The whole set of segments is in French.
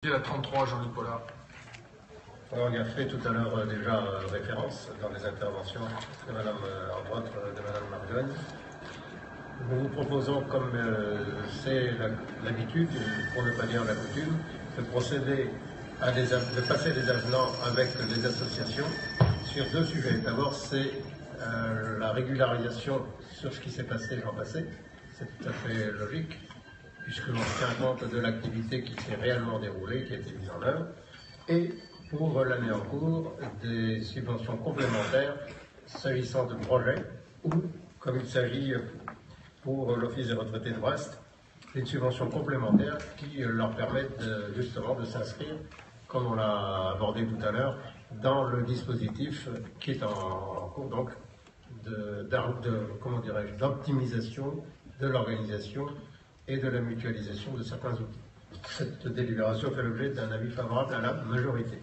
adopté. La 33, Jean-Luc Paulard. On y a fait tout à l'heure déjà référence dans les interventions de Madame, entre autres de Madame Margogne. Nous vous proposons, comme c'est l'habitude, pour ne pas dire la coutume, de procéder de passer des avenants avec les associations sur deux sujets. D'abord, c'est la régularisation sur ce qui s'est passé l'an passé. C'est tout à fait logique, puisque l'on tient compte de l'activité qui s'est réellement déroulée, qui a été mise en œuvre, et pour l'année en cours, des subventions complémentaires s'agissant de projets ou, comme il s'agit pour l'Office des retraités de Brest, des subventions complémentaires qui leur permettent justement de s'inscrire, comme on l'a abordé tout à l'heure, dans le dispositif qui est en cours donc d'optimisation de l'organisation et de la mutualisation de certains outils. Cette délibération fait l'objet d'un avis favorable à la majorité.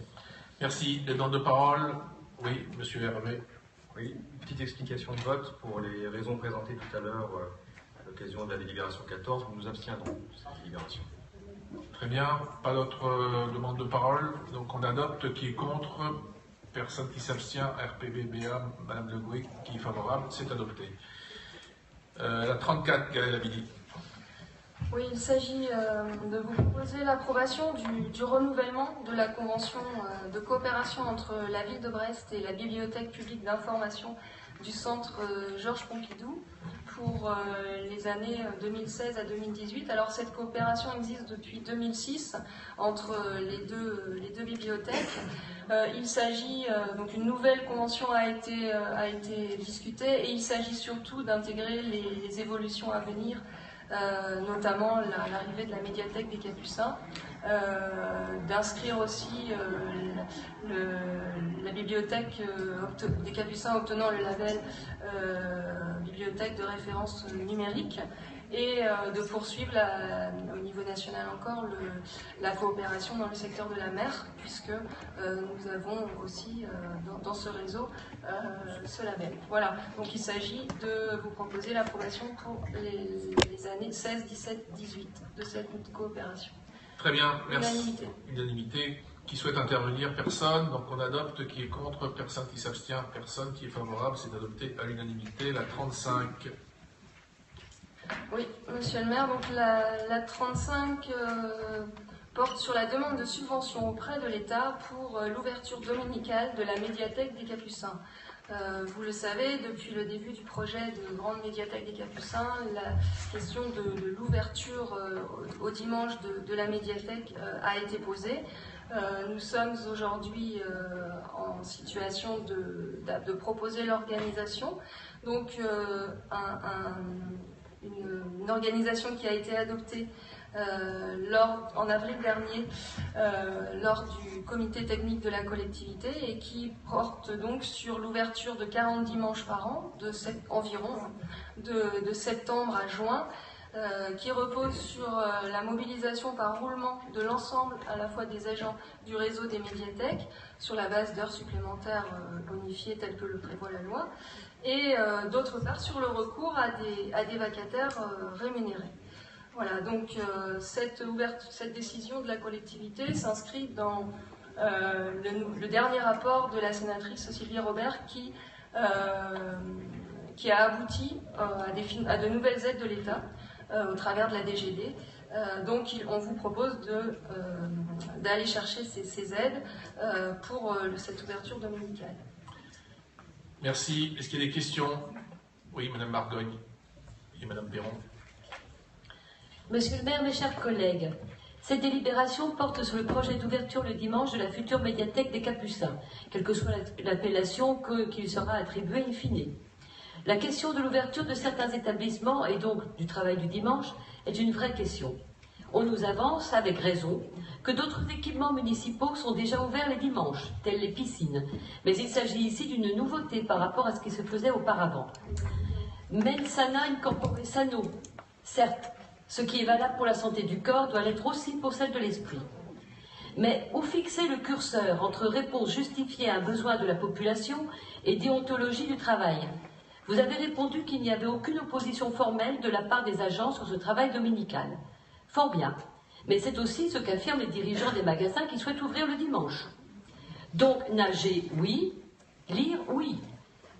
Merci. Les demandes de parole. Oui, Monsieur Hervé. Oui, une petite explication de vote pour les raisons présentées tout à l'heure à l'occasion de la délibération 14. Nous nous abstiendrons de cette délibération. Très bien. Pas d'autres demandes de parole. Donc on adopte. Qui est contre? Personne qui s'abstient. RPB-BA, Madame Le Gouet, qui est favorable. C'est adopté. La 34, Gaëlle Abidi. Oui, il s'agit de vous proposer l'approbation du renouvellement de la convention de coopération entre la ville de Brest et la Bibliothèque publique d'information du centre Georges Pompidou pour les années 2016 à 2018. Alors cette coopération existe depuis 2006 entre les deux bibliothèques. Il s'agit, donc une nouvelle convention a été discutée et il s'agit surtout d'intégrer les évolutions à venir, notamment l'arrivée de la médiathèque des Capucins, d'inscrire aussi la bibliothèque des Capucins obtenant le label bibliothèque de référence numérique et de poursuivre au niveau national encore la coopération dans le secteur de la mer, puisque nous avons aussi dans ce réseau ce label. Voilà, donc il s'agit de vous proposer l'approbation pour les années 16, 17, 18 de cette coopération. Très bien, merci. Unanimité. Unanimité. Qui souhaite intervenir? Personne. Donc on adopte. Qui est contre? Personne. Qui s'abstient? Personne. Qui est favorable? C'est adopté à l'unanimité. La 35. Oui, monsieur le maire, donc la 35 porte sur la demande de subvention auprès de l'État pour l'ouverture dominicale de la médiathèque des Capucins. Vous le savez, depuis le début du projet de grande médiathèque des Capucins, la question de l'ouverture au dimanche de la médiathèque a été posée. Nous sommes aujourd'hui en situation de proposer l'organisation. Donc une organisation qui a été adoptée en avril dernier lors du comité technique de la collectivité et qui porte donc sur l'ouverture de 40 dimanches par an, environ, de septembre à juin, qui repose sur la mobilisation par roulement de l'ensemble à la fois des agents du réseau des médiathèques, sur la base d'heures supplémentaires bonifiées telles que le prévoit la loi, et d'autre part sur le recours à des vacataires rémunérés. Voilà, donc cette décision de la collectivité s'inscrit dans le dernier rapport de la sénatrice Sylvie Robert qui a abouti à de nouvelles aides de l'État au travers de la DGD. Donc on vous propose d'aller chercher ces aides pour cette ouverture dominicale. Merci. Est-ce qu'il y a des questions? Oui, Madame Margogne et Madame Perron. Monsieur le maire, mes chers collègues, cette délibération porte sur le projet d'ouverture le dimanche de la future médiathèque des Capucins, quelle que soit l'appellation qui lui sera attribuée in fine. La question de l'ouverture de certains établissements et donc du travail du dimanche est une vraie question. On nous avance, avec raison, que d'autres équipements municipaux sont déjà ouverts les dimanches, tels les piscines, mais il s'agit ici d'une nouveauté par rapport à ce qui se faisait auparavant. Mens sana in corpore sano, certes, ce qui est valable pour la santé du corps doit l'être aussi pour celle de l'esprit. Mais où fixer le curseur entre réponse justifiée à un besoin de la population et déontologie du travail? Vous avez répondu qu'il n'y avait aucune opposition formelle de la part des agents sur ce travail dominical. Fort bien. Mais c'est aussi ce qu'affirment les dirigeants des magasins qui souhaitent ouvrir le dimanche. Donc, nager, oui. Lire, oui.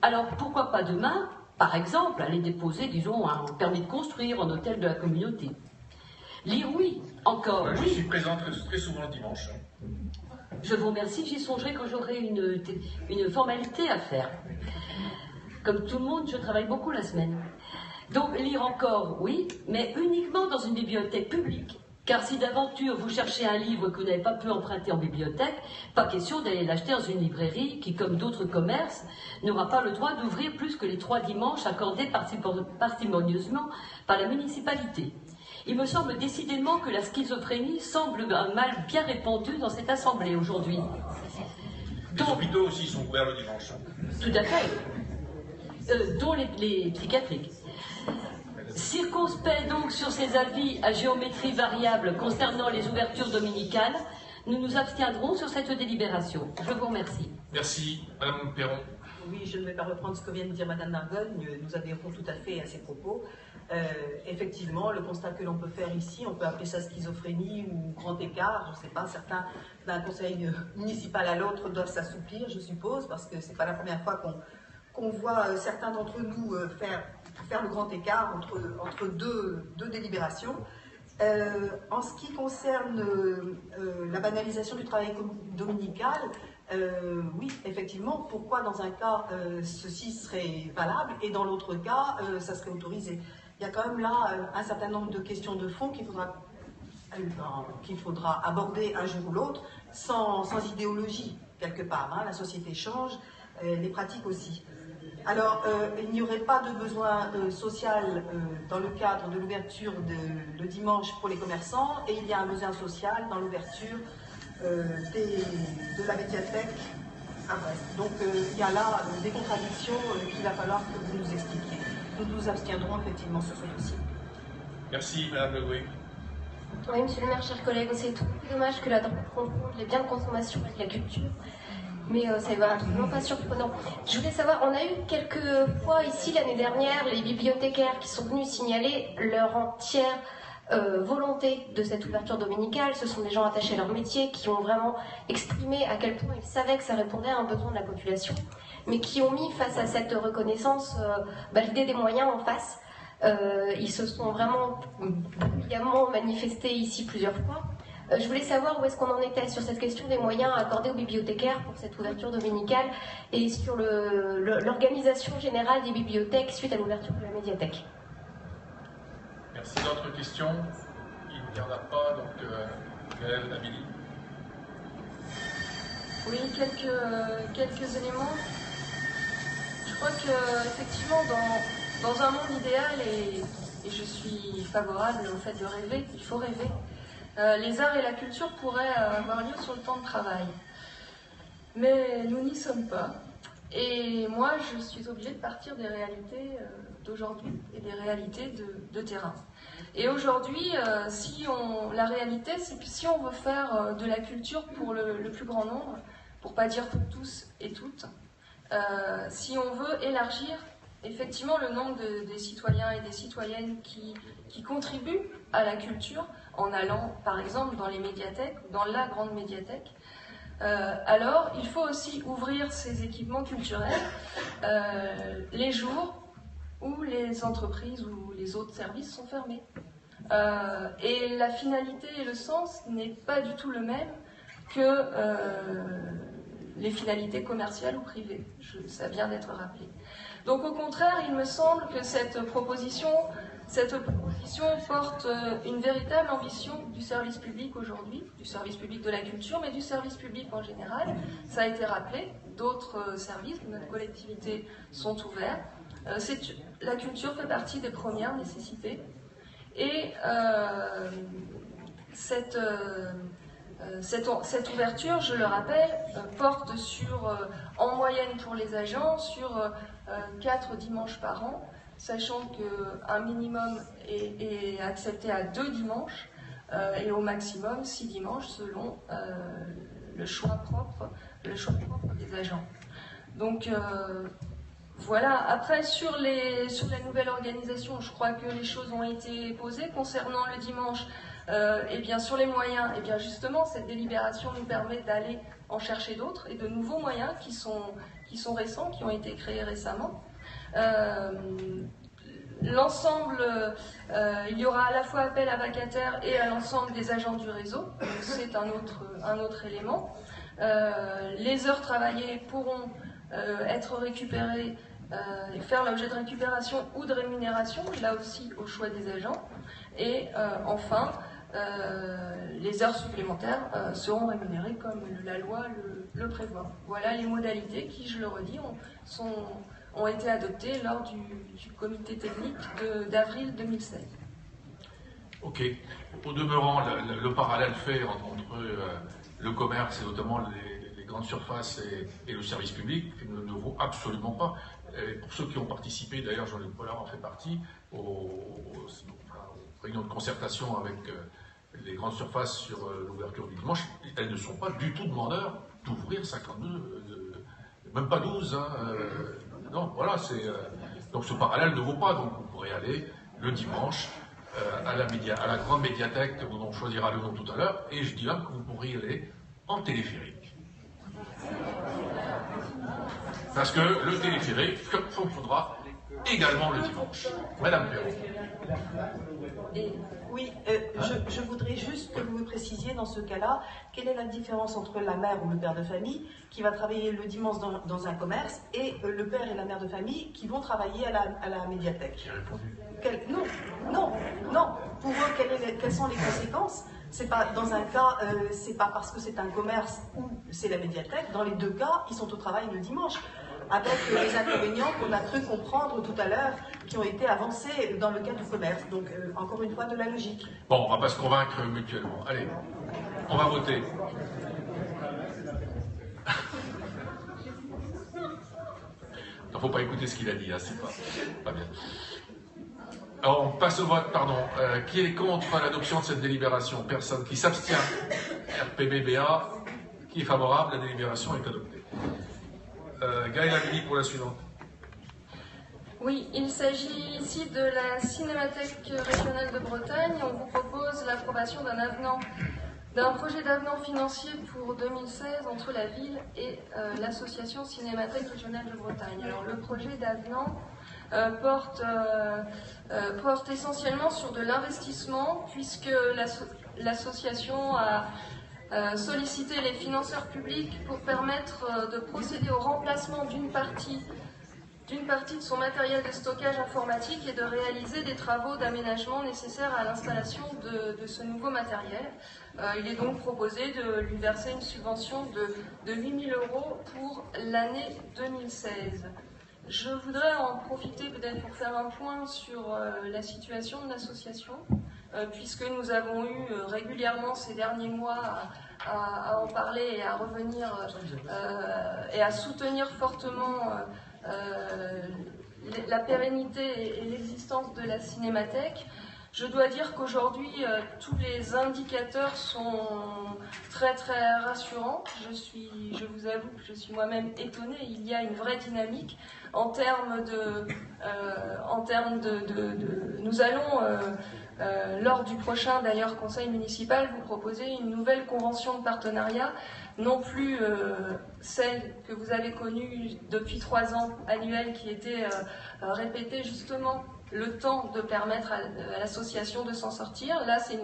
Alors, pourquoi pas demain, par exemple, aller déposer, disons, un permis de construire en hôtel de la communauté. Lire, oui. Encore, Je oui. suis présent très souvent le dimanche. Je vous remercie, j'y songerai quand j'aurai une formalité à faire. Comme tout le monde, je travaille beaucoup la semaine. Donc, lire encore, oui, mais uniquement dans une bibliothèque publique. Car si d'aventure vous cherchez un livre que vous n'avez pas pu emprunter en bibliothèque, pas question d'aller l'acheter dans une librairie qui, comme d'autres commerces, n'aura pas le droit d'ouvrir plus que les 3 dimanches accordés parcimonieusement par la municipalité. Il me semble décidément que la schizophrénie semble un mal bien répandu dans cette assemblée aujourd'hui. Les hôpitaux aussi sont ouverts le dimanche. Tout à fait. Dont les psychiatriques. Circonspect donc sur ces avis à géométrie variable concernant les ouvertures dominicales, nous nous abstiendrons sur cette délibération. Je vous remercie. Merci. Madame Perron. Oui, je ne vais pas reprendre ce que vient de dire Madame Nargogne, nous adhérons tout à fait à ses propos. Effectivement, le constat que l'on peut faire ici, on peut appeler ça schizophrénie ou grand écart, je ne sais pas, certains d'un conseil municipal à l'autre doivent s'assouplir, je suppose, parce que ce n'est pas la première fois qu'on voit certains d'entre nous faire le grand écart entre deux délibérations. En ce qui concerne la banalisation du travail dominical, oui, effectivement, pourquoi dans un cas ceci serait valable et dans l'autre cas ça serait autorisé? Il y a quand même là un certain nombre de questions de fond qu'il faudra aborder un jour ou l'autre sans idéologie quelque part. Hein. La société change, les pratiques aussi. Alors, il n'y aurait pas de besoin social dans le cadre de l'ouverture le dimanche pour les commerçants et il y a un besoin social dans l'ouverture de la médiathèque à Brest. Donc, il y a là des contradictions qu'il va falloir que vous nous expliquiez. Nous nous abstiendrons effectivement sur ce dossier. Merci, Madame Le Gouet. Oui, monsieur le maire, chers collègues, c'est tout dommage que la drogue confonde les biens de consommation avec la culture. Mais c'est absolument pas surprenant. Je voulais savoir, on a eu quelques fois ici l'année dernière les bibliothécaires qui sont venus signaler leur entière volonté de cette ouverture dominicale. Ce sont des gens attachés à leur métier qui ont vraiment exprimé à quel point ils savaient que ça répondait à un besoin de la population, mais qui ont mis face à cette reconnaissance l'idée des moyens en face. Ils se sont vraiment brillamment manifestés ici plusieurs fois. Je voulais savoir où est-ce qu'on en était sur cette question des moyens accordés aux bibliothécaires pour cette ouverture dominicale et sur l'organisation générale des bibliothèques suite à l'ouverture de la médiathèque. Merci. D'autres questions? Il n'y en a pas, donc Gaëlle, Amélie. Oui, quelques éléments. Je crois qu'effectivement, dans un monde idéal, et je suis favorable au fait de rêver, il faut rêver, les arts et la culture pourraient avoir lieu sur le temps de travail. Mais nous n'y sommes pas. Et moi, je suis obligée de partir des réalités d'aujourd'hui et des réalités de terrain. Et aujourd'hui, la réalité, c'est que si on veut faire de la culture pour le plus grand nombre, pour pas dire pour tous et toutes, si on veut élargir effectivement le nombre des citoyens et des citoyennes qui contribuent à la culture, en allant par exemple dans les médiathèques, dans la grande médiathèque, alors il faut aussi ouvrir ces équipements culturels les jours où les entreprises ou les autres services sont fermés. Et la finalité et le sens n'est pas du tout le même que les finalités commerciales ou privées. Ça vient d'être rappelé. Donc au contraire, il me semble que cette proposition porte une véritable ambition du service public aujourd'hui, du service public de la culture, mais du service public en général. Ça a été rappelé, d'autres services de notre collectivité sont ouverts. La culture fait partie des premières nécessités. Et cette ouverture, je le rappelle, porte en moyenne pour les agents sur 4 dimanches par an, sachant qu'un minimum est accepté à 2 dimanches et au maximum 6 dimanches selon le choix propre des agents. Donc voilà. Après, sur la nouvelle organisation, je crois que les choses ont été posées. Concernant le dimanche, Et bien sur les moyens, et bien justement cette délibération nous permet d'aller en chercher d'autres et de nouveaux moyens qui sont récents, qui ont été créés récemment. L'ensemble, il y aura à la fois appel à vacataires et à l'ensemble des agents du réseau, c'est un autre élément. Les heures travaillées pourront être récupérées et faire l'objet de récupération ou de rémunération, là aussi au choix des agents. Et enfin, les heures supplémentaires seront rémunérées comme la loi le prévoit. Voilà les modalités qui, je le redis, ont été adoptées lors du comité technique d'avril 2016. Ok. Au demeurant, le parallèle fait entre le commerce et notamment les grandes surfaces et le service public ne vaut absolument pas. Et pour ceux qui ont participé, d'ailleurs Jean-Luc Pollard en fait partie, aux réunions de concertation avec les grandes surfaces sur l'ouverture du dimanche, elles ne sont pas du tout demandeurs d'ouvrir 52, même pas 12. Hein, non, voilà, donc ce parallèle ne vaut pas. Donc vous pourrez aller le dimanche à la grande médiathèque dont on choisira le nom tout à l'heure, et je dis même que vous pourrez y aller en téléphérique. Parce que le téléphérique fonctionnera également le dimanche. Madame Perron. Oui, je voudrais juste que vous me précisiez dans ce cas-là, quelle est la différence entre la mère ou le père de famille qui va travailler le dimanche dans un commerce et le père et la mère de famille qui vont travailler à la médiathèque. J'ai répondu. Non. Pour eux, quelles sont les conséquences? C'est pas dans un cas, c'est pas parce que c'est un commerce ou c'est la médiathèque. Dans les deux cas, ils sont au travail le dimanche, avec les inconvénients qu'on a cru comprendre tout à l'heure, qui ont été avancés dans le cas du commerce. Donc, encore une fois, de la logique. Bon, on va pas se convaincre mutuellement. Allez, on va voter. Il ne faut pas écouter ce qu'il a dit, hein, c'est pas bien. Alors, on passe au vote, pardon. Qui est contre l'adoption de cette délibération? Personne. Qui s'abstient? RPBBA. Qui est favorable? La délibération est adoptée. Gaël Amélie pour la suivante. Oui, il s'agit ici de la Cinémathèque régionale de Bretagne. On vous propose l'approbation d'un projet d'avenant financier pour 2016 entre la ville et l'association Cinémathèque régionale de Bretagne. Alors, le projet d'avenant porte essentiellement sur de l'investissement, puisque l'association a sollicité les financeurs publics pour permettre de procéder au remplacement d'une partie de son matériel de stockage informatique et de réaliser des travaux d'aménagement nécessaires à l'installation de ce nouveau matériel. Il est donc proposé de lui verser une subvention de 8 000 € pour l'année 2016. Je voudrais en profiter peut-être pour faire un point sur la situation de l'association, puisque nous avons eu régulièrement ces derniers mois à en parler et à revenir et à soutenir fortement la pérennité et l'existence de la Cinémathèque. Je dois dire qu'aujourd'hui, tous les indicateurs sont très très rassurants. Je vous avoue que je suis moi-même étonnée. Il y a une vraie dynamique en termes de nous allons, lors du prochain d'ailleurs conseil municipal, vous proposer une nouvelle convention de partenariat, non plus celle que vous avez connue depuis 3 ans, annuelle, qui était répétée justement le temps de permettre à l'association de s'en sortir. Là, c'est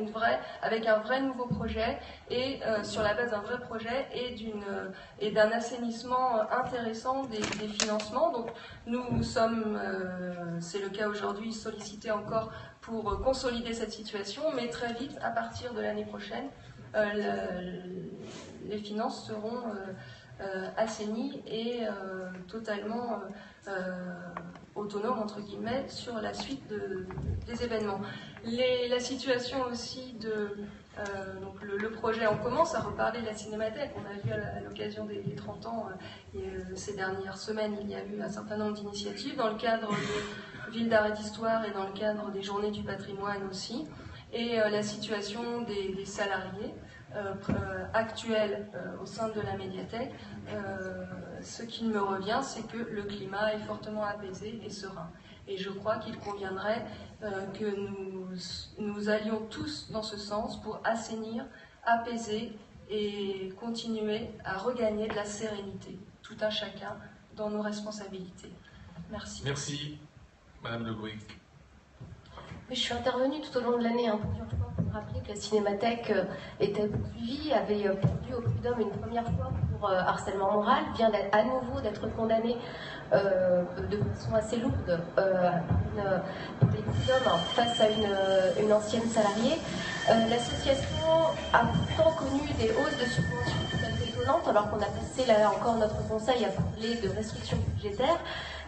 avec un vrai nouveau projet et sur la base d'un vrai projet et d'un assainissement intéressant des financements. Donc, nous sommes, c'est le cas aujourd'hui, sollicités encore pour consolider cette situation, mais très vite, à partir de l'année prochaine, les finances seront assainies et totalement autonome entre guillemets sur la suite des événements. La situation aussi donc le projet, on commence à reparler de la Cinémathèque. On a vu à l'occasion des 30 ans, ces dernières semaines, il y a eu un certain nombre d'initiatives dans le cadre de Ville d'Arrêt d'Histoire et dans le cadre des Journées du patrimoine aussi. Et la situation des salariés actuels au sein de la médiathèque, ce qui me revient, c'est que le climat est fortement apaisé et serein. Et je crois qu'il conviendrait que nous allions tous dans ce sens pour assainir, apaiser et continuer à regagner de la sérénité, tout un chacun dans nos responsabilités. Merci. Merci, Madame Le Gouic. Je suis intervenue tout au long de l'année plusieurs fois pour rappeler que la Cinémathèque était poursuivie, avait perdu au prud'homme une première fois pour harcèlement moral, vient à nouveau d'être condamnée de façon assez lourde pour les prud'hommes face à une ancienne salariée. L'association a pourtant connu des hausses de subventions tout à fait étonnantes, alors qu'on a passé là encore notre conseil à parler de restrictions budgétaires.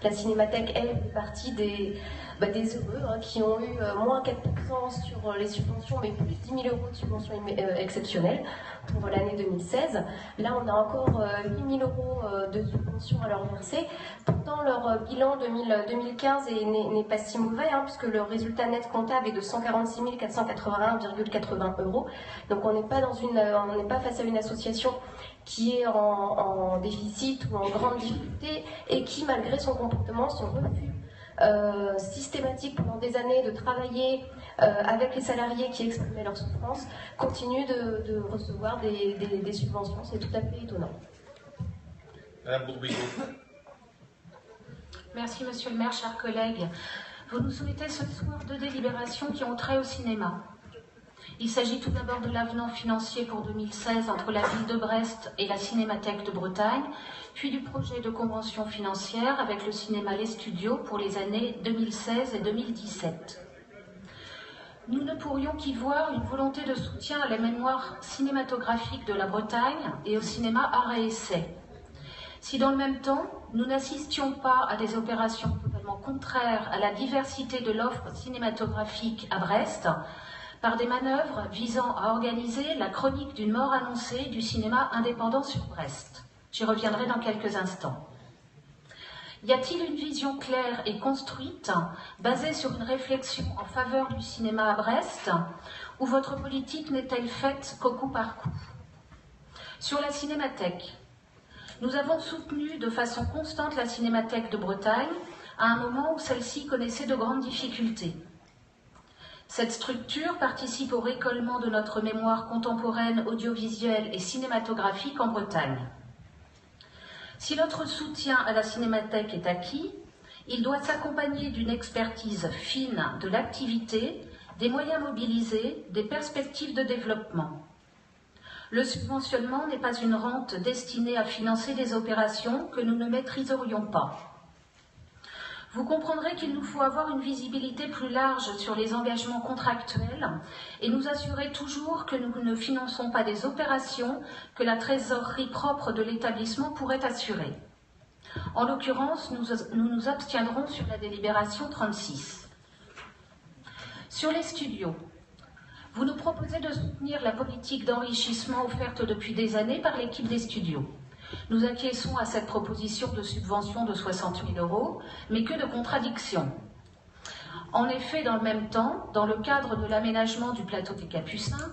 La Cinémathèque, elle, fait partie des heureux qui ont eu moins 4% sur les subventions, mais plus 10 000 euros de subventions exceptionnelles pour l'année 2016. Là, on a encore 8 000 euros de subventions à leur verser. Pourtant, leur bilan 2015 n'est pas si mauvais, puisque le résultat net comptable est de 146 481,80 euros. Donc, on n'est pas face à une association qui est en déficit ou en grande difficulté et qui, malgré son comportement, son refus systématique pendant des années de travailler avec les salariés qui exprimaient leur souffrance, continue de recevoir des subventions. C'est tout à fait étonnant. Madame Bourbigo. Merci, Monsieur le maire, chers collègues. Vous nous soumettez ce soir deux délibérations qui ont trait au cinéma. Il s'agit tout d'abord de l'avenant financier pour 2016 entre la ville de Brest et la Cinémathèque de Bretagne, puis du projet de convention financière avec le cinéma Les Studios pour les années 2016 et 2017. Nous ne pourrions qu'y voir une volonté de soutien à la mémoire cinématographique de la Bretagne et au cinéma art et essai. Si dans le même temps, nous n'assistions pas à des opérations totalement contraires à la diversité de l'offre cinématographique à Brest, par des manœuvres visant à organiser la chronique d'une mort annoncée du cinéma indépendant sur Brest. J'y reviendrai dans quelques instants. Y a-t-il une vision claire et construite, basée sur une réflexion en faveur du cinéma à Brest, ou votre politique n'est-elle faite qu'au coup par coup? Sur la Cinémathèque, nous avons soutenu de façon constante la Cinémathèque de Bretagne à un moment où celle-ci connaissait de grandes difficultés. Cette structure participe au récollement de notre mémoire contemporaine audiovisuelle et cinématographique en Bretagne. Si notre soutien à la Cinémathèque est acquis, il doit s'accompagner d'une expertise fine de l'activité, des moyens mobilisés, des perspectives de développement. Le subventionnement n'est pas une rente destinée à financer des opérations que nous ne maîtriserions pas. Vous comprendrez qu'il nous faut avoir une visibilité plus large sur les engagements contractuels et nous assurer toujours que nous ne finançons pas des opérations que la trésorerie propre de l'établissement pourrait assurer. En l'occurrence, nous nous abstiendrons sur la délibération 36. Sur les studios, vous nous proposez de soutenir la politique d'enrichissement offerte depuis des années par l'équipe des studios. Nous acquiesçons à cette proposition de subvention de 60 000 euros, mais que de contradictions. En effet, dans le même temps, dans le cadre de l'aménagement du plateau des Capucins,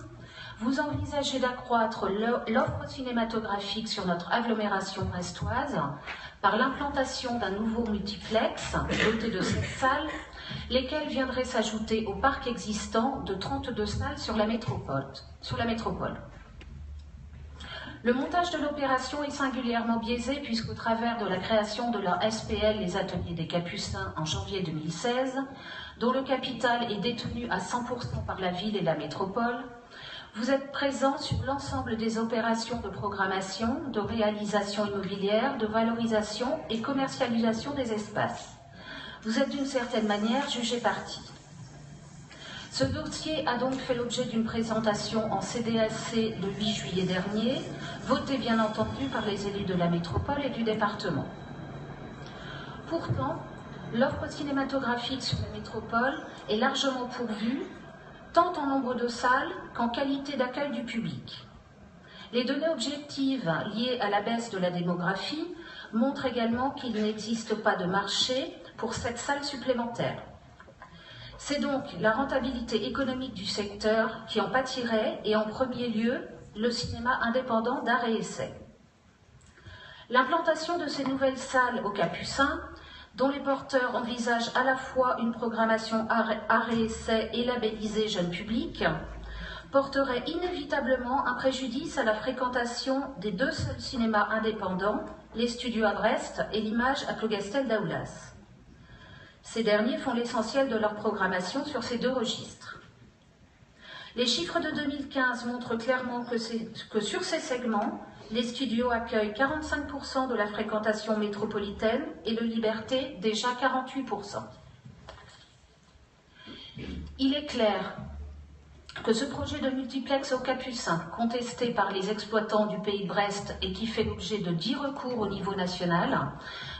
vous envisagez d'accroître l'offre cinématographique sur notre agglomération brestoise par l'implantation d'un nouveau multiplex doté de 7 salles, lesquelles viendraient s'ajouter au parc existant de 32 salles sur la métropole. Le montage de l'opération est singulièrement biaisé puisqu'au travers de la création de leur SPL, les Ateliers des Capucins, en janvier 2016, dont le capital est détenu à 100% par la ville et la métropole, vous êtes présents sur l'ensemble des opérations de programmation, de réalisation immobilière, de valorisation et commercialisation des espaces. Vous êtes d'une certaine manière jugé partie. Ce dossier a donc fait l'objet d'une présentation en CDAC le 8 juillet dernier, votée bien entendu par les élus de la métropole et du département. Pourtant, l'offre cinématographique sur la métropole est largement pourvue, tant en nombre de salles qu'en qualité d'accueil du public. Les données objectives liées à la baisse de la démographie montrent également qu'il n'existe pas de marché pour cette salle supplémentaire. C'est donc la rentabilité économique du secteur qui en pâtirait et en premier lieu le cinéma indépendant d'art et essai. L'implantation de ces nouvelles salles aux Capucins dont les porteurs envisagent à la fois une programmation art et essai et labellisée jeune public, porterait inévitablement un préjudice à la fréquentation des 2 seuls cinémas indépendants, les studios à Brest et l'Image à Plougastel d'Aoulas. Ces derniers font l'essentiel de leur programmation sur ces 2 registres. Les chiffres de 2015 montrent clairement que sur ces segments, les studios accueillent 45% de la fréquentation métropolitaine et le Liberté déjà 48%. Il est clair que ce projet de multiplex au Capucin, contesté par les exploitants du Pays de Brest et qui fait l'objet de 10 recours au niveau national,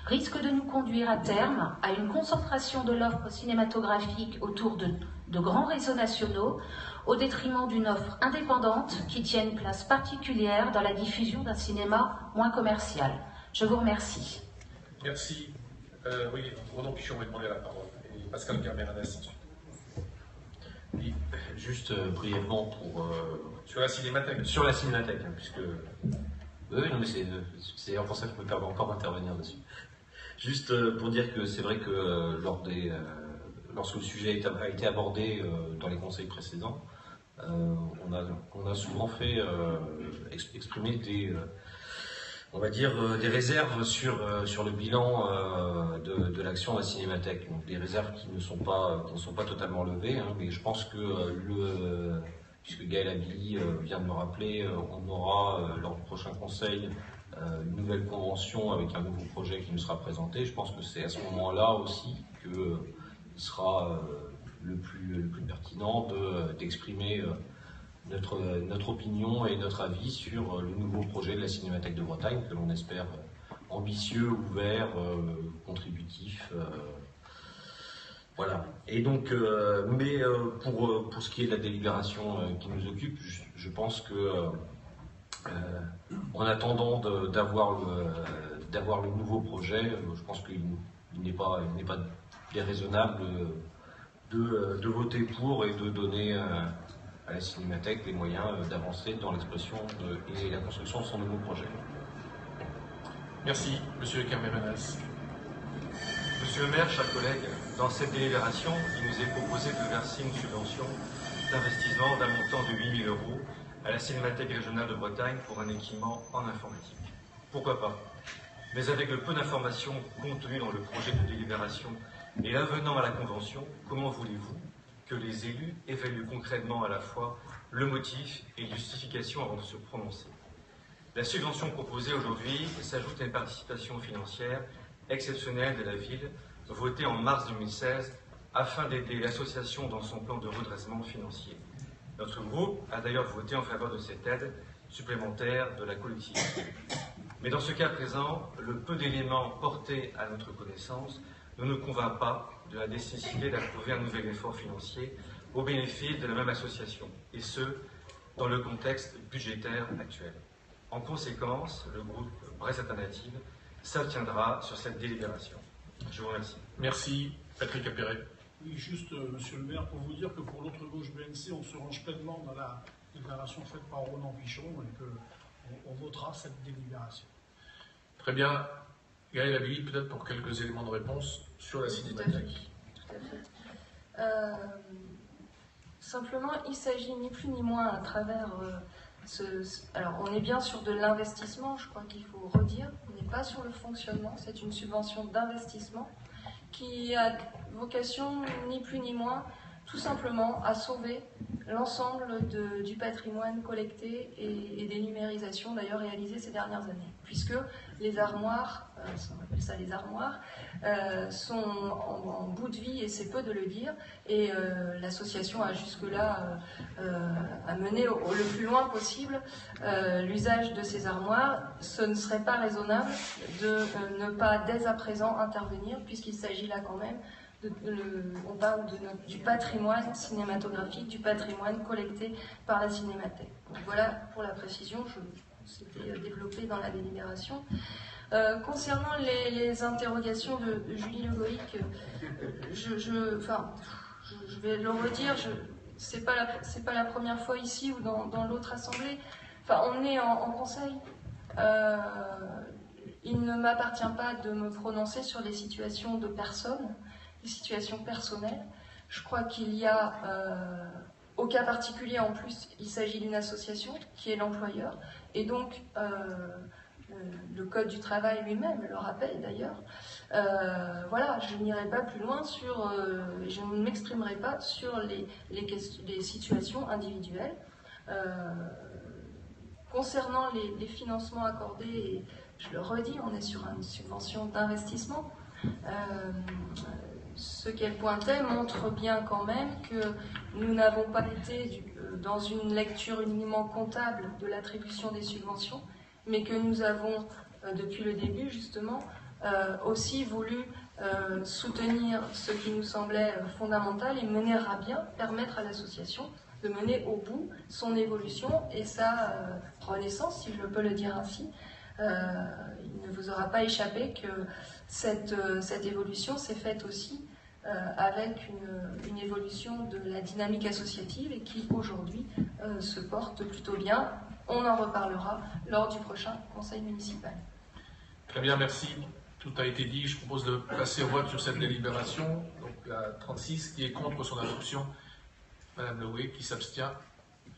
risque de nous conduire à terme à une concentration de l'offre cinématographique autour de grands réseaux nationaux, au détriment d'une offre indépendante qui tient une place particulière dans la diffusion d'un cinéma moins commercial. Je vous remercie. Merci. Oui, Renaud Pichon va demander la parole. Et Pascal Carmeranès ensuite. Oui, juste brièvement pour... sur la cinémathèque. Sur la cinémathèque, hein, puisque... Oui, non, mais c'est pour ça que je me permets encore d'intervenir dessus. Juste pour dire que c'est vrai que lorsque le sujet a été abordé dans les conseils précédents, on a souvent fait exprimer on va dire des réserves sur le bilan de l'action de la cinémathèque. Donc des réserves qui ne sont pas totalement levées, hein, mais je pense que puisque Gaël Abili vient de me rappeler, on aura lors du prochain conseil une nouvelle convention avec un nouveau projet qui nous sera présenté. Je pense que c'est à ce moment-là aussi que il sera le plus pertinent d'exprimer notre opinion et notre avis sur le nouveau projet de la Cinémathèque de Bretagne, que l'on espère ambitieux, ouvert, contributif. Voilà. Et donc, pour ce qui est de la délibération qui nous occupe, je pense que en attendant d'avoir le nouveau projet, je pense qu'il n'est pas déraisonnable de voter pour et de donner à la Cinémathèque les moyens d'avancer dans l'expression et la construction de son nouveau projet. Merci, Monsieur Carmeranès. Monsieur le maire, chers collègues, dans cette délibération, il nous est proposé de verser une subvention d'investissement d'un montant de 8 000 € à la Cinémathèque régionale de Bretagne pour un équipement en informatique. Pourquoi pas? Mais avec le peu d'informations contenues dans le projet de délibération et l'avenant à la Convention, comment voulez-vous que les élus évaluent concrètement à la fois le motif et la justification avant de se prononcer? La subvention proposée aujourd'hui s'ajoute à une participation financière exceptionnelle de la ville, votée en mars 2016, afin d'aider l'association dans son plan de redressement financier. Notre groupe a d'ailleurs voté en faveur de cette aide supplémentaire de la collectivité. Mais dans ce cas présent, le peu d'éléments portés à notre connaissance ne nous convainc pas de la nécessité d'approuver un nouvel effort financier au bénéfice de la même association, et ce, dans le contexte budgétaire actuel. En conséquence, le groupe Brest Alternative s'abstiendra sur cette délibération. Je vous remercie. Merci. Patrick Appéré. Oui, juste, monsieur le maire, pour vous dire que pour l'autre gauche BNC, on se range pleinement dans la déclaration faite par Ronan Pichon et qu'on votera cette délibération. Très bien. Gaël Abili, peut-être pour quelques éléments de réponse sur la cinémathèque. Tout à fait. Simplement, il s'agit ni plus ni moins à travers alors, on est bien sur de l'investissement, je crois qu'il faut redire. On n'est pas sur le fonctionnement, c'est une subvention d'investissement qui a vocation, ni plus ni moins, tout simplement à sauver l'ensemble du patrimoine collecté et des numérisations d'ailleurs réalisées ces dernières années. Puisque les armoires, on appelle ça les armoires, sont en bout de vie, et c'est peu de le dire, et l'association a jusque-là mené le plus loin possible l'usage de ces armoires. Ce ne serait pas raisonnable de ne pas dès à présent intervenir, puisqu'il s'agit là quand même on parle du patrimoine cinématographique, du patrimoine collecté par la Cinémathèque. Donc voilà pour la précision, c'était développé dans la délibération. Concernant les interrogations de Julie Le Goïc, je vais le redire, c'est pas la première fois ici ou dans l'autre assemblée. Enfin, on est en conseil. il ne m'appartient pas de me prononcer sur les situations de personnes, les situations personnelles. Je crois qu'il y a, au cas particulier en plus, il s'agit d'une association qui est l'employeur, et donc le Code du travail lui-même le rappelle d'ailleurs. Voilà, je n'irai pas plus loin sur, je ne m'exprimerai pas sur les situations individuelles. Concernant les financements accordés, et je le redis, on est sur une subvention d'investissement. Ce qu'elle pointait montre bien quand même que nous n'avons pas été dans une lecture uniquement comptable de l'attribution des subventions, mais que nous avons, depuis le début justement, aussi voulu soutenir ce qui nous semblait fondamental et mener à bien, permettre à l'association de mener au bout son évolution et sa renaissance, si je peux le dire ainsi. Il ne vous aura pas échappé que cette évolution s'est faite aussi avec une évolution de la dynamique associative et qui aujourd'hui se porte plutôt bien. On en reparlera lors du prochain conseil municipal. Très bien, merci. Tout a été dit. Je propose de passer au vote sur cette délibération. Donc la 36 qui est contre son adoption, Madame Lehoué qui s'abstient,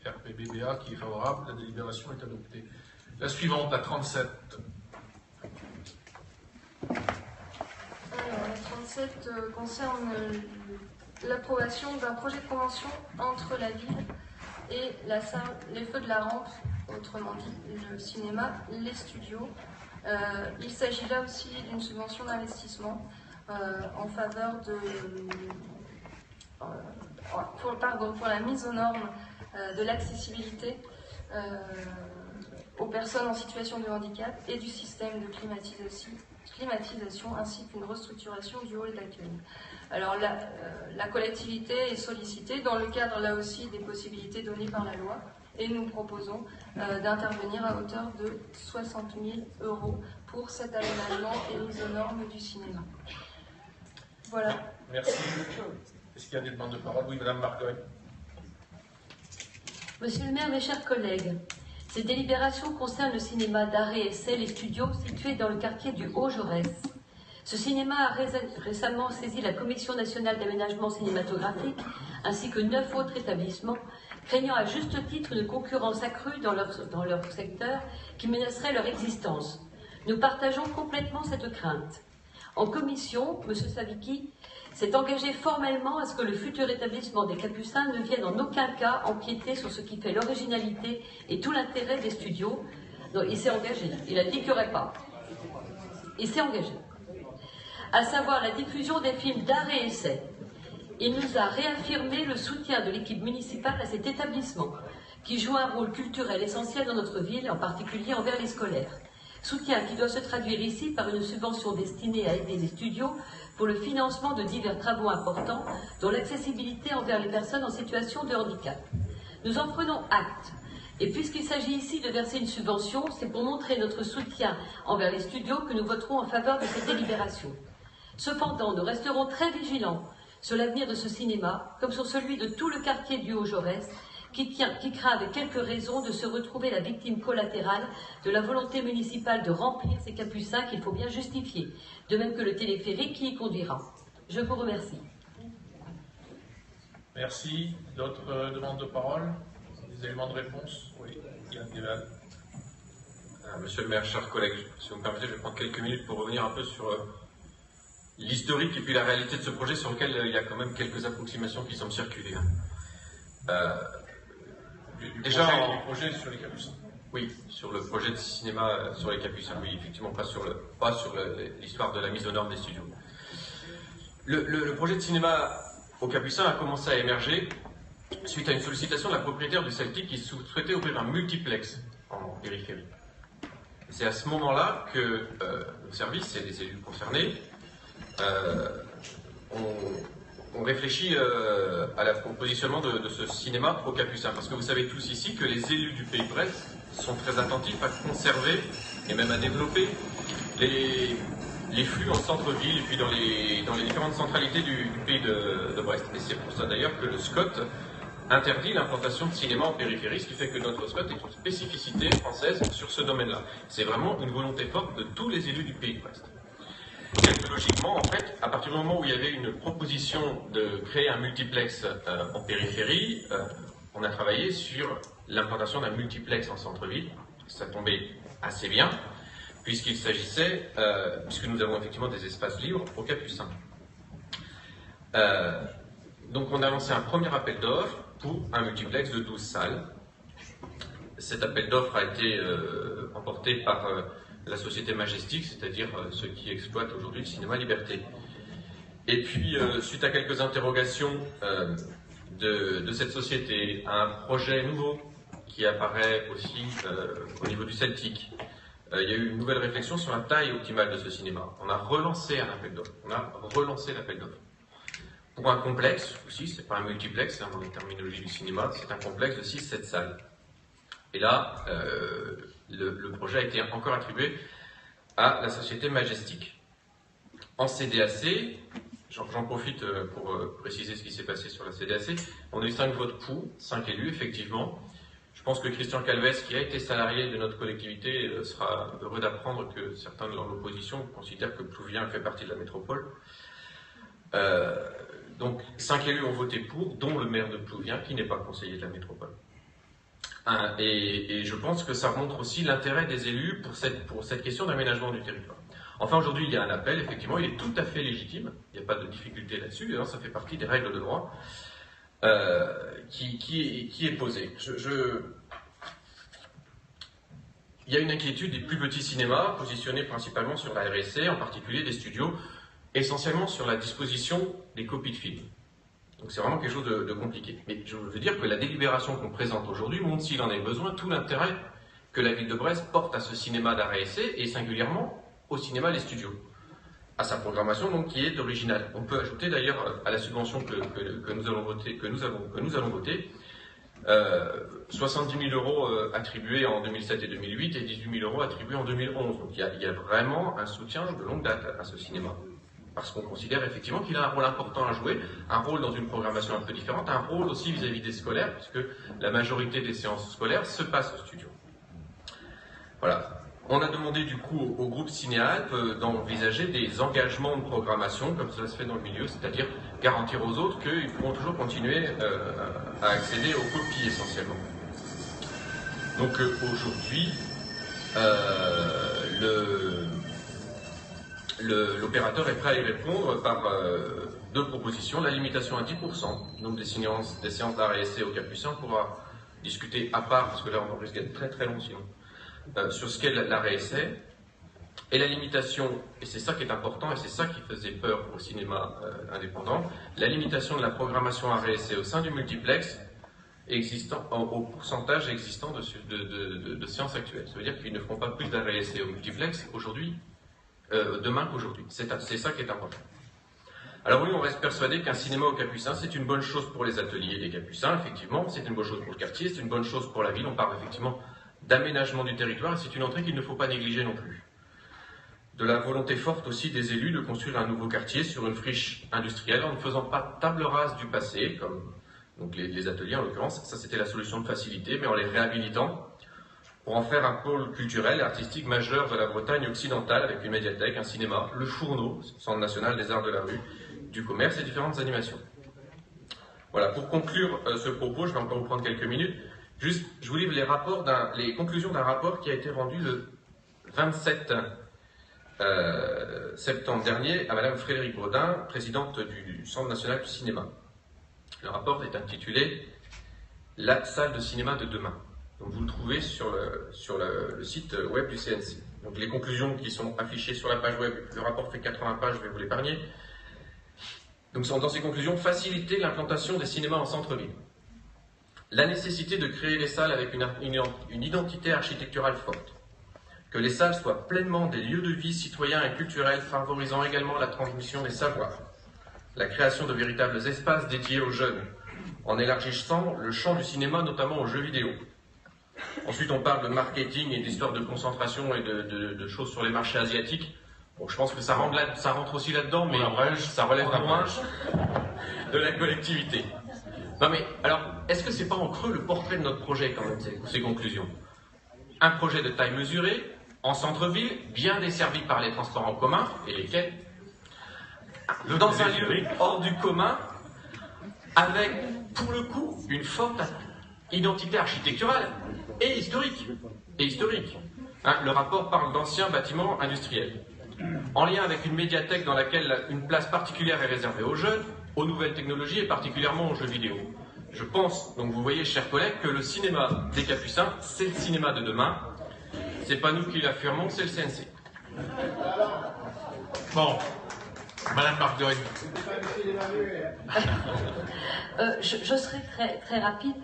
RPBBA qui est favorable. La délibération est adoptée. La suivante, la 37. Alors, la 37 concerne l'approbation d'un projet de convention entre la ville et la salle Les Feux de la Rampe, autrement dit le cinéma, les studios. Il s'agit là aussi d'une subvention d'investissement en faveur pour la mise aux normes de l'accessibilité aux personnes en situation de handicap et du système de climatisation ainsi qu'une restructuration du hall d'accueil. Alors la collectivité est sollicitée dans le cadre là aussi des possibilités données par la loi et nous proposons d'intervenir à hauteur de 60 000 € pour cet aménagement et mise aux normes du cinéma. Voilà. Merci. Est-ce qu'il y a des demandes de parole? Oui, Madame Margogne. Monsieur le maire, mes chers collègues, cette délibération concerne le cinéma d'art et essai, les studios situés dans le quartier du Haut-Jaurès. Ce cinéma a récemment saisi la Commission nationale d'aménagement cinématographique ainsi que 9 autres établissements, craignant à juste titre une concurrence accrue dans leur secteur qui menacerait leur existence. Nous partageons complètement cette crainte. En commission, M. Savicki s'est engagé formellement à ce que le futur établissement des Capucins ne vienne en aucun cas empiéter sur ce qui fait l'originalité et tout l'intérêt des studios. Non, il s'est engagé, il a dit qu'il n'y aurait pas. Il s'est engagé. À savoir la diffusion des films d'art et essai. Il nous a réaffirmé le soutien de l'équipe municipale à cet établissement, qui joue un rôle culturel essentiel dans notre ville, en particulier envers les scolaires. Soutien qui doit se traduire ici par une subvention destinée à aider les studios pour le financement de divers travaux importants, dont l'accessibilité envers les personnes en situation de handicap. Nous en prenons acte. Et puisqu'il s'agit ici de verser une subvention, c'est pour montrer notre soutien envers les studios que nous voterons en faveur de cette délibération. Cependant, nous resterons très vigilants sur l'avenir de ce cinéma, comme sur celui de tout le quartier du Haut-Jaurès, qui craint avec quelques raisons de se retrouver la victime collatérale de la volonté municipale de remplir ces capucins qu'il faut bien justifier, de même que le téléphérique qui y conduira. Je vous remercie. Merci. D'autres demandes de parole? Des éléments de réponse? Oui, Yann Guéval. Monsieur le maire, chers collègues, si vous me permettez, je vais prendre quelques minutes pour revenir un peu sur l'historique et puis la réalité de ce projet sur lequel il y a quand même quelques approximations qui semblent circuler. Déjà, le projet sur les Capucins. Oui, sur le projet de cinéma sur les Capucins, oui, effectivement, pas sur l'histoire de la mise aux normes des studios. Le projet de cinéma aux Capucins a commencé à émerger suite à une sollicitation de la propriétaire du Celtic qui souhaitait ouvrir un multiplex en périphérie. C'est à ce moment-là que le service et les élus concernés on réfléchit au positionnement de ce cinéma aux Capucins. Parce que vous savez tous ici que les élus du Pays de Brest sont très attentifs à conserver et même à développer les flux en centre-ville et puis dans les différentes centralités du Pays de Brest. Et c'est pour ça d'ailleurs que le SCOT interdit l'implantation de cinéma en périphérie, ce qui fait que notre spot est une spécificité française sur ce domaine-là. C'est vraiment une volonté forte de tous les élus du Pays de Brest. Et logiquement, en fait, à partir du moment où il y avait une proposition de créer un multiplex en périphérie, on a travaillé sur l'implantation d'un multiplex en centre-ville. Ça tombait assez bien, puisqu'il s'agissait, puisque nous avons effectivement des espaces libres au Capucin. Donc on a lancé un premier appel d'offres pour un multiplex de 12 salles. Cet appel d'offres a été emporté par la société Majestic, c'est-à-dire ceux qui exploitent aujourd'hui le cinéma Liberté. Et puis, suite à quelques interrogations de cette société, un projet nouveau qui apparaît aussi au niveau du Celtic, il y a eu une nouvelle réflexion sur la taille optimale de ce cinéma. On a relancé un appel d'offres. On a relancé l'appel d'offres. Pour un complexe, aussi, c'est pas un multiplex, dans les terminologies du cinéma, c'est un complexe de 6-7 salles. Et là, le projet a été encore attribué à la société Majestic. En CDAC, j'en profite pour préciser ce qui s'est passé sur la CDAC, on a eu 5 votes pour, 5 élus, effectivement. Je pense que Christian Calves, qui a été salarié de notre collectivité, sera heureux d'apprendre que certains de l'opposition considèrent que Plouvien fait partie de la métropole. Donc 5 élus ont voté pour, dont le maire de Plouvien, qui n'est pas conseiller de la métropole. Et je pense que ça montre aussi l'intérêt des élus pour cette question d'aménagement du territoire. Enfin, aujourd'hui, il y a un appel, effectivement, il est tout à fait légitime, il n'y a pas de difficulté là-dessus, ça fait partie des règles de droit qui est posé. Il y a une inquiétude des plus petits cinémas, positionnés principalement sur la RSC, en particulier des studios, essentiellement sur la disposition des copies de films. Donc c'est vraiment quelque chose de compliqué. Mais je veux dire que la délibération qu'on présente aujourd'hui montre, s'il en est besoin, tout l'intérêt que la ville de Brest porte à ce cinéma d'art et essai, et singulièrement au cinéma Les Studios, à sa programmation donc qui est originale. On peut ajouter d'ailleurs à la subvention que nous allons voter, 70 000 euros attribués en 2007 et 2008 et 18 000 euros attribués en 2011. Donc il y a vraiment un soutien de longue date à ce cinéma. Parce qu'on considère effectivement qu'il a un rôle important à jouer, un rôle dans une programmation un peu différente, un rôle aussi vis-à-vis des scolaires, puisque la majorité des séances scolaires se passent au studio. Voilà. On a demandé du coup au groupe Cinéalp d'envisager des engagements de programmation, comme cela se fait dans le milieu, c'est-à-dire garantir aux autres qu'ils pourront toujours continuer à accéder aux copies essentiellement. Donc aujourd'hui, l'opérateur est prêt à y répondre par 2 propositions. La limitation à 10%, donc des séances d'art et essai au Capucin, on pourra discuter à part, parce que là on risque d'être très très long sinon, sur ce qu'est l'art et essai. Et la limitation, et c'est ça qui est important, et c'est ça qui faisait peur au cinéma indépendant, la limitation de la programmation art et essai au sein du multiplex, existant, au pourcentage existant de séances actuelles. Ça veut dire qu'ils ne feront pas plus d'art et essai au multiplex aujourd'hui, demain qu'aujourd'hui. C'est ça qui est important. Alors oui, on reste persuadé qu'un cinéma au Capucin, c'est une bonne chose pour les ateliers des Capucins, effectivement, c'est une bonne chose pour le quartier, c'est une bonne chose pour la ville, on parle effectivement d'aménagement du territoire, et c'est une entrée qu'il ne faut pas négliger non plus. De la volonté forte aussi des élus de construire un nouveau quartier sur une friche industrielle en ne faisant pas table rase du passé, comme donc les ateliers en l'occurrence, ça c'était la solution de facilité, mais en les réhabilitant, pour en faire un pôle culturel et artistique majeur de la Bretagne occidentale avec une médiathèque, un cinéma, le Fourneau, Centre national des arts de la rue, du commerce et différentes animations. Voilà, pour conclure ce propos, je vais encore vous prendre quelques minutes. Juste, je vous livre les conclusions d'un rapport qui a été rendu le 27 septembre dernier à Madame Frédérique Brodin, présidente du Centre national du cinéma. Le rapport est intitulé « La salle de cinéma de demain ». Donc vous le trouvez sur le site web du CNC. Donc les conclusions qui sont affichées sur la page web, le rapport fait 80 pages, je vais vous l'épargner. Donc dans ces conclusions, faciliter l'implantation des cinémas en centre-ville. La nécessité de créer les salles avec une identité architecturale forte. Que les salles soient pleinement des lieux de vie citoyens et culturels, favorisant également la transmission des savoirs. La création de véritables espaces dédiés aux jeunes, en élargissant le champ du cinéma, notamment aux jeux vidéo. Ensuite, on parle de marketing et d'histoire de concentration et de choses sur les marchés asiatiques. Bon, je pense que ça rentre aussi là-dedans, mais ça relève moins de la collectivité. Non mais, alors, est-ce que c'est pas en creux le portrait de notre projet quand même, ces conclusions? Un projet de taille mesurée, en centre-ville, bien desservi par les transports en commun et les quais, dans un lieu hors du commun, avec, pour le coup, une forte identité architecturale et historique. Hein, le rapport parle d'anciens bâtiments industriels. En lien avec une médiathèque dans laquelle une place particulière est réservée aux jeunes, aux nouvelles technologies et particulièrement aux jeux vidéo. Je pense, donc vous voyez, chers collègues, que le cinéma des Capucins, c'est le cinéma de demain. C'est pas nous qui l'affirmons, c'est le CNC. Bon, Madame Marguerite. Je serai très rapide.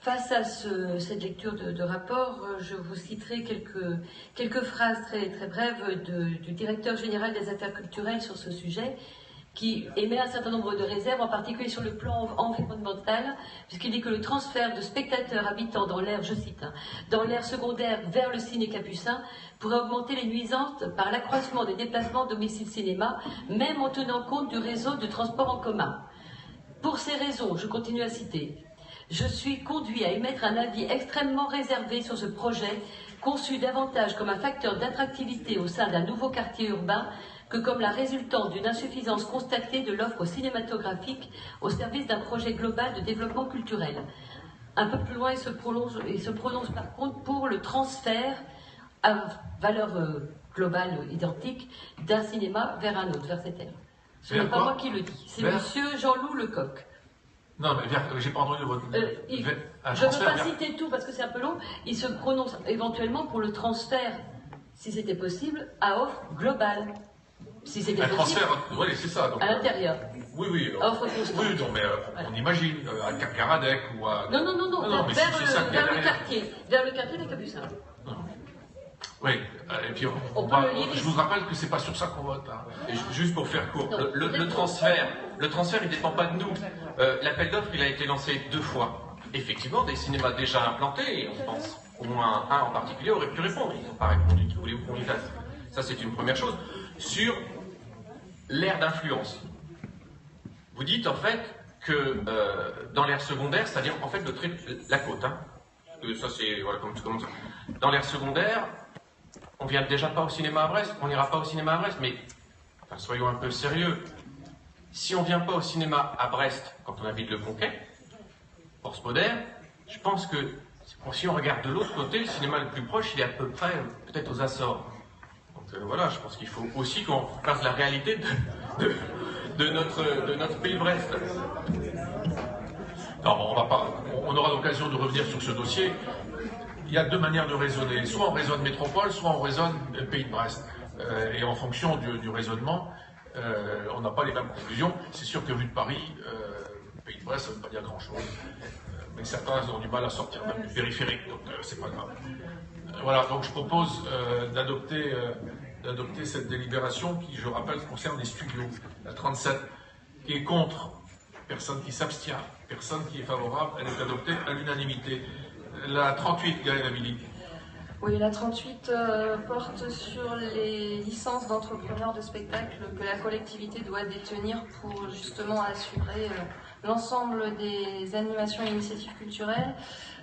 Face à cette lecture de rapport, je vous citerai quelques phrases très brèves du directeur général des affaires culturelles sur ce sujet, qui émet un certain nombre de réserves, en particulier sur le plan environnemental, puisqu'il dit que le transfert de spectateurs habitant dans l'aire, je cite, dans l'aire secondaire vers le ciné capucin pourrait augmenter les nuisances par l'accroissement des déplacements domicile-cinéma, même en tenant compte du réseau de transport en commun. Pour ces raisons, je continue à citer, je suis conduit à émettre un avis extrêmement réservé sur ce projet, conçu davantage comme un facteur d'attractivité au sein d'un nouveau quartier urbain que comme la résultante d'une insuffisance constatée de l'offre cinématographique au service d'un projet global de développement culturel. Un peu plus loin, il se prononce par contre pour le transfert à valeur globale identique d'un cinéma vers un autre, vers cette aire. Ce n'est pas moi qui le dis, c'est monsieur Jean-Loup Lecoq. Non, mais j'ai pas entendu votre... je ne veux pas citer tout parce que c'est un peu long. Il se prononce éventuellement pour le transfert, si c'était possible, à offre globale. Si c'était possible. Transfert, oui, c'est ça. Donc, à l'intérieur. Oui. Offre constante. Oui, non, mais on imagine, à Carcaradec ou à... Non, vers le quartier. Vers le quartier des Capucins. Non. Oui, et puis je vous rappelle que c'est pas sur ça qu'on vote. Hein. Et juste pour faire court, le transfert, il ne dépend pas de nous. L'appel d'offres, il a été lancé 2 fois. Effectivement, des cinémas déjà implantés, et on pense au moins un en particulier aurait pu répondre. Ils n'ont pas répondu. Qui voulez-vous qu'on y fasse? Ça, c'est une première chose. Sur l'aire d'influence, vous dites en fait que dans l'aire secondaire, c'est-à-dire en fait la côte, hein, ça c'est voilà comme ça. Dans l'aire secondaire, on vient déjà pas au cinéma à Brest, on n'ira pas au cinéma à Brest, mais enfin, soyons un peu sérieux. Si on vient pas au cinéma à Brest quand on habite le Conquet, Force Moderne, je pense que si on regarde de l'autre côté, le cinéma le plus proche, il est à peu près peut-être aux Açores. Donc voilà, je pense qu'il faut aussi qu'on fasse la réalité de notre pays Brest. Non, on aura l'occasion de revenir sur ce dossier. Il y a 2 manières de raisonner. Soit on raisonne métropole, soit on raisonne pays de Brest. Et en fonction du raisonnement, on n'a pas les mêmes conclusions. C'est sûr que vu de Paris, pays de Brest, ça ne veut pas dire grand-chose. Mais certains ont du mal à sortir même du périphérique, donc c'est pas grave. Voilà, donc je propose d'adopter cette délibération qui, je rappelle, concerne les studios. La 37, qui est contre, personne qui s'abstient, personne qui est favorable, elle est adoptée à l'unanimité. La 38, Gaëlle Amélie. Oui, la 38 porte sur les licences d'entrepreneurs de spectacle que la collectivité doit détenir pour justement assurer l'ensemble des animations et initiatives culturelles.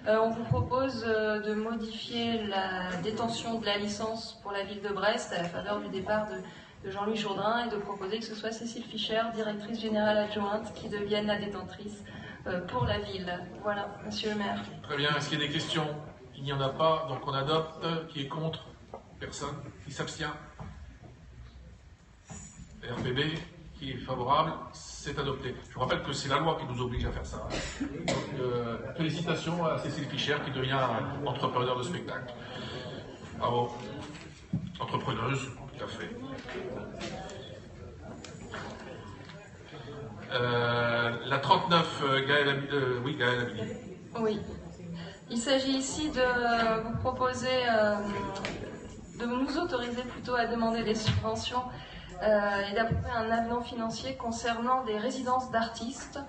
On vous propose de modifier la détention de la licence pour la ville de Brest à la faveur du départ de Jean-Louis Jourdain et de proposer que ce soit Cécile Fischer, directrice générale adjointe, qui devienne la détentrice pour la ville. Voilà, monsieur le maire. Très bien, est-ce qu'il y a des questions? Il n'y en a pas, donc on adopte. Qui est contre? Personne. Qui s'abstient? RPB, qui est favorable? C'est adopté. Je vous rappelle que c'est la loi qui nous oblige à faire ça. Donc, félicitations à Cécile Fischer qui devient entrepreneur de spectacle. Bravo. Entrepreneuse, tout à fait. La 39, Gaëlle Amélie. Oui. Il s'agit ici de vous proposer, de nous autoriser plutôt à demander des subventions et d'approuver un avenant financier concernant des résidences d'artistes.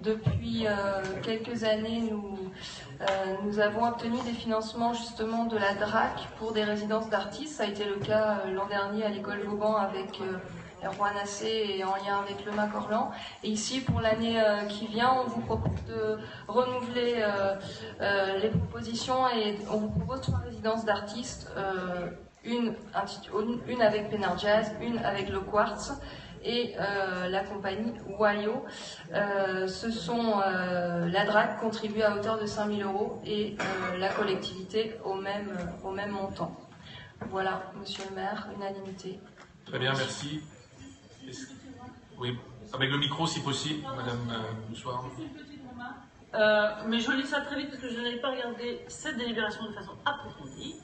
Depuis quelques années, nous avons obtenu des financements justement de la DRAC pour des résidences d'artistes. Ça a été le cas l'an dernier à l'école Vauban avec Erwan Assé et en lien avec le MAC Orlan. Et ici, pour l'année qui vient, on vous propose de renouveler les propositions et on vous propose 3 résidences d'artistes, une avec Pénard Jazz, une avec le Quartz et la compagnie Wayo. La DRAC contribue à hauteur de 5 000 € et la collectivité au même montant. Voilà, monsieur le maire, unanimité. Très bien, merci. Oui, avec le micro si possible, madame, bonsoir. Mais je lis ça très vite parce que je n'avais pas regardé cette délibération de façon approfondie,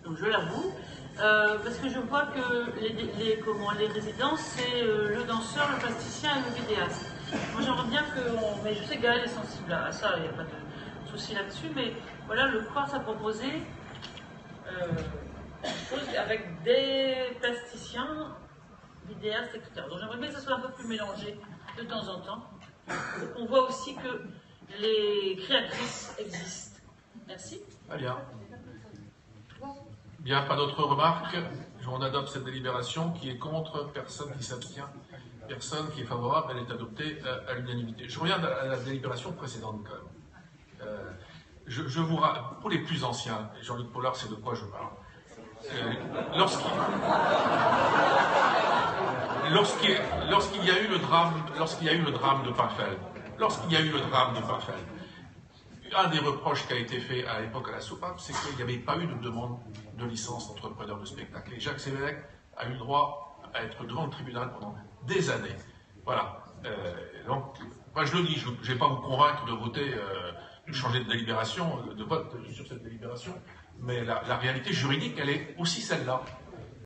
donc je l'avoue, parce que je vois que les résidences, c'est le danseur, le plasticien et le vidéaste. Moi j'aimerais bien que, mais je sais que Gaël est sensible à ça, il n'y a pas de souci là-dessus, mais voilà, le Quartz a proposé avec des plasticiens, vidéastes, etc. Donc j'aimerais bien que ça soit un peu plus mélangé de temps en temps. On voit aussi que les créatrices existent. Merci. Très bien. Bien, pas d'autres remarques. On adopte cette délibération. Qui est contre? Personne qui s'abstient. Personne qui est favorable. Elle est adoptée à l'unanimité. Je reviens à la délibération précédente quand même. Je vous rappelle, pour les plus anciens, Jean-Luc Pollard sait de quoi je parle. Lorsqu'il y a eu le drame de Parfeld, un des reproches qui a été fait à l'époque à la soupape, c'est qu'il n'y avait pas eu de demande de licence d'entrepreneur de spectacle. Et Jacques Sévélec a eu le droit à être devant le tribunal pendant des années. Voilà. Donc, moi je le dis, je ne vais pas vous convaincre de voter, de changer de délibération, de vote sur cette délibération, mais la réalité juridique, elle est aussi celle-là.